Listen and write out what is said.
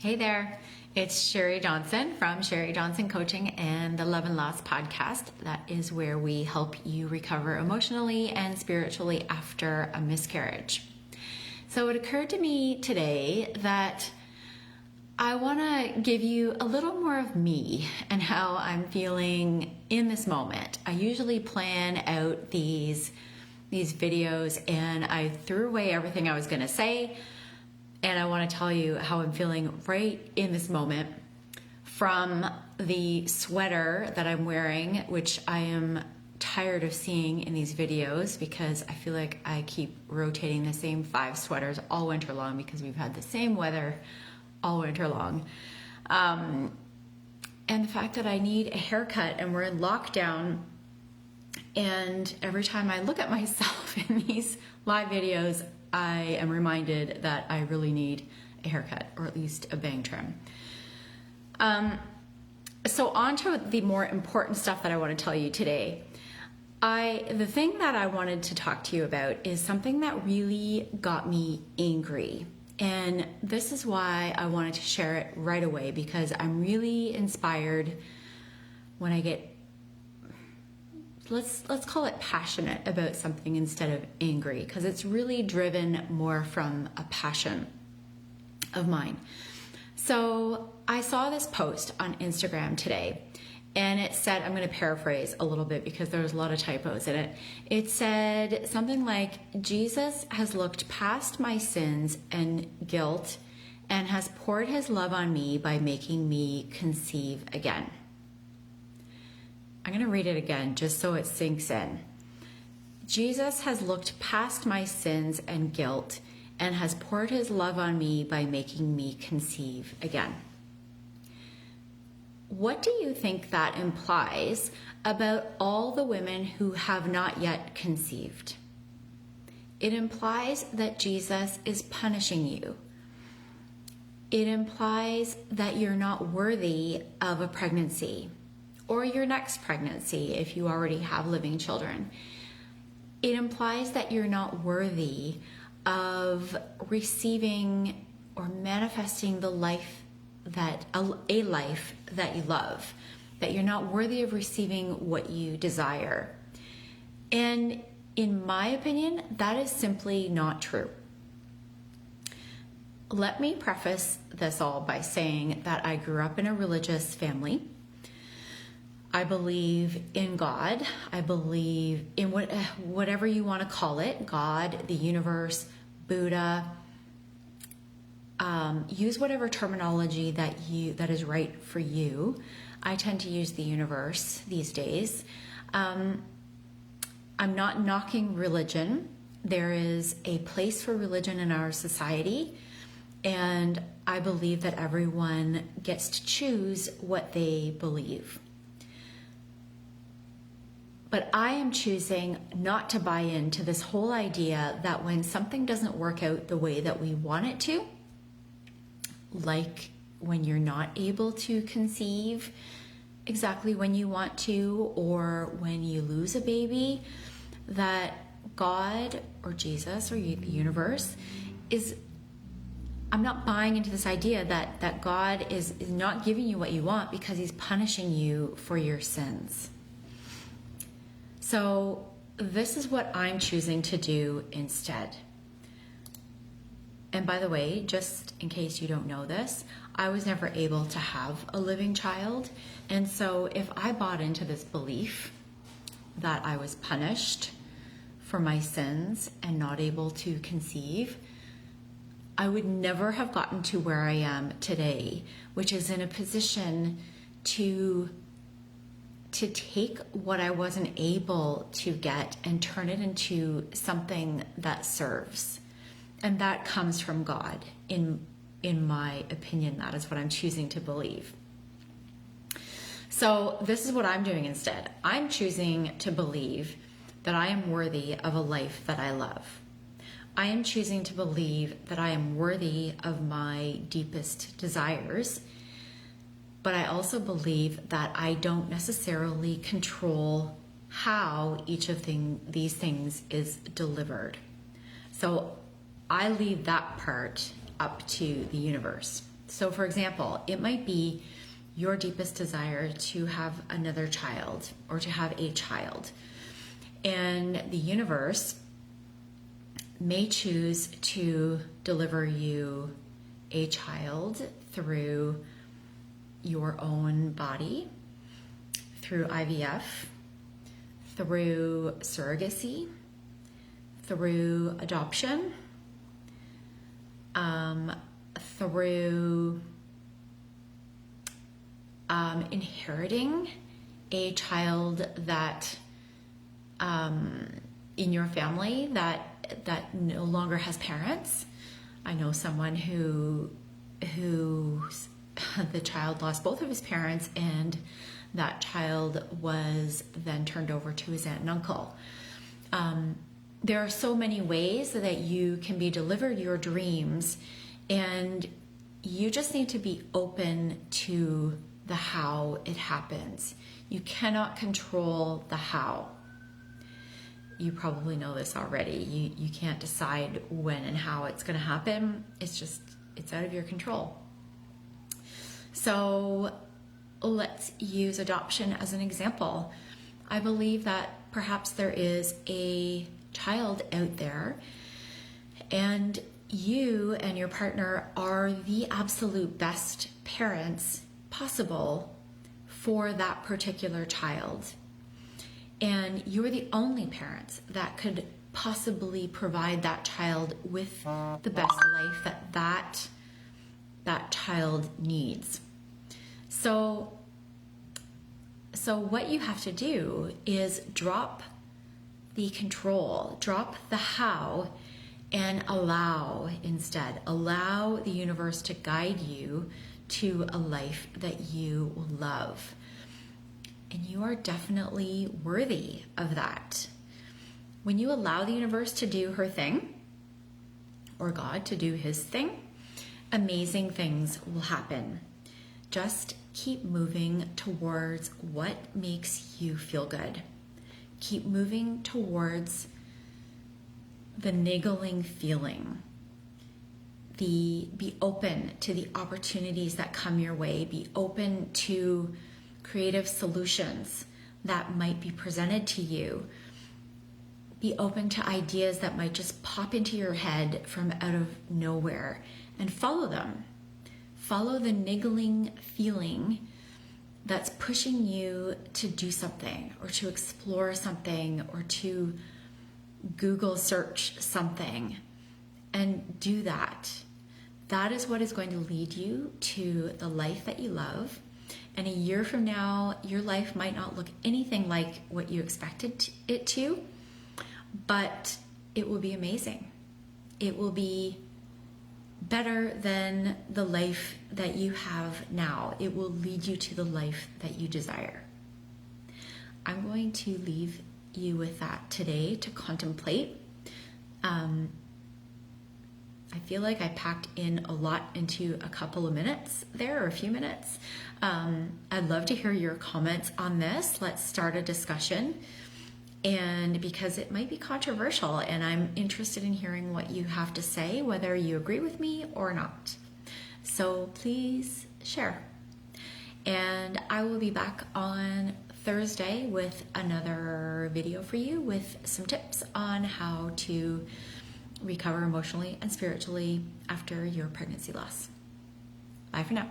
Hey there, it's Sherry Johnson from Sherry Johnson Coaching and the Love and Loss podcast. That is where we help you recover emotionally and spiritually after a miscarriage. So it occurred to me today that I want to give you a little more of me and how I'm feeling in this moment. I usually plan out these videos and I threw away everything I was going to say. And I want to tell you how I'm feeling right in this moment from the sweater that I'm wearing, which I am tired of seeing in these videos because I feel like I keep rotating the same 5 sweaters all winter long because we've had the same weather all winter long. And the fact that I need a haircut and we're in lockdown, and every time I look at myself in these live videos, I am reminded that I really need a haircut, or at least a bang trim. So on to the more important stuff that I want to tell you today. The thing that I wanted to talk to you about is something that really got me angry. And this is why I wanted to share it right away, because I'm really inspired when I get, let's call it passionate about something instead of angry, because it's really driven more from a passion of mine. So I saw this post on Instagram today, and it said, I'm going to paraphrase a little bit because there's a lot of typos in it. It said something like, Jesus has looked past my sins and guilt and has poured his love on me by making me conceive again. I'm going to read it again just so it sinks in. Jesus has looked past my sins and guilt and has poured his love on me by making me conceive again. What do you think that implies about all the women who have not yet conceived? It implies that Jesus is punishing you. It implies that you're not worthy of a pregnancy, or your next pregnancy if you already have living children. It implies that you're not worthy of receiving or manifesting the life that a life that you love, that you're not worthy of receiving what you desire. And in my opinion, that is simply not true. Let me preface this all by saying that I grew up in a religious family. I believe in God. I believe in whatever you want to call it, God, the universe, Buddha. Use whatever terminology that is right for you. I tend to use the universe these days. I'm not knocking religion. There is a place for religion in our society, and I believe that everyone gets to choose what they believe. But I am choosing not to buy into this whole idea that when something doesn't work out the way that we want it to, like when you're not able to conceive exactly when you want to, or when you lose a baby, that God or Jesus or the universe I'm not buying into this idea that God is not giving you what you want because he's punishing you for your sins. So this is what I'm choosing to do instead. And by the way, just in case you don't know this, I was never able to have a living child. And so if I bought into this belief that I was punished for my sins and not able to conceive, I would never have gotten to where I am today, which is in a position to take what I wasn't able to get and turn it into something that serves. And that comes from God. In my opinion, that is what I'm choosing to believe. So this is what I'm doing instead. I'm choosing to believe that I am worthy of a life that I love. I am choosing to believe that I am worthy of my deepest desires. But I also believe that I don't necessarily control how each of these things is delivered. So I leave that part up to the universe. So for example, it might be your deepest desire to have another child or to have a child. And the universe may choose to deliver you a child through your own body, through IVF, through surrogacy, through adoption, through inheriting a child that in your family that no longer has parents. I know someone who the child lost both of his parents, and that child was then turned over to his aunt and uncle. There are so many ways that you can be delivered your dreams, and you just need to be open to the how it happens. You cannot control the how. You probably know this already. You can't decide when and how it's going to happen. It's out of your control. So let's use adoption as an example. I believe that perhaps there is a child out there, and you and your partner are the absolute best parents possible for that particular child. And you're the only parents that could possibly provide that child with the best life that child needs. So what you have to do is drop the control, drop the how, and allow the universe to guide you to a life that you love. And you are definitely worthy of that. When you allow the universe to do her thing, or God to do his thing, amazing things will happen. Just keep moving towards what makes you feel good. Keep moving towards the niggling feeling. Be open to the opportunities that come your way. Be open to creative solutions that might be presented to you. Be open to ideas that might just pop into your head from out of nowhere, and follow them. Follow the niggling feeling that's pushing you to do something, or to explore something, or to Google search something, and do that. That is what is going to lead you to the life that you love. And a year from now, your life might not look anything like what you expected it to, but it will be amazing. It will be better than the life that you have now. It will lead you to the life that you desire. I'm going to leave you with that today to contemplate. I feel like I packed in a lot into a couple of minutes there, or a few minutes. I'd love to hear your comments on this. Let's start a discussion. And because it might be controversial, and I'm interested in hearing what you have to say, whether you agree with me or not. So please share. And I will be back on Thursday with another video for you with some tips on how to recover emotionally and spiritually after your pregnancy loss. Bye for now.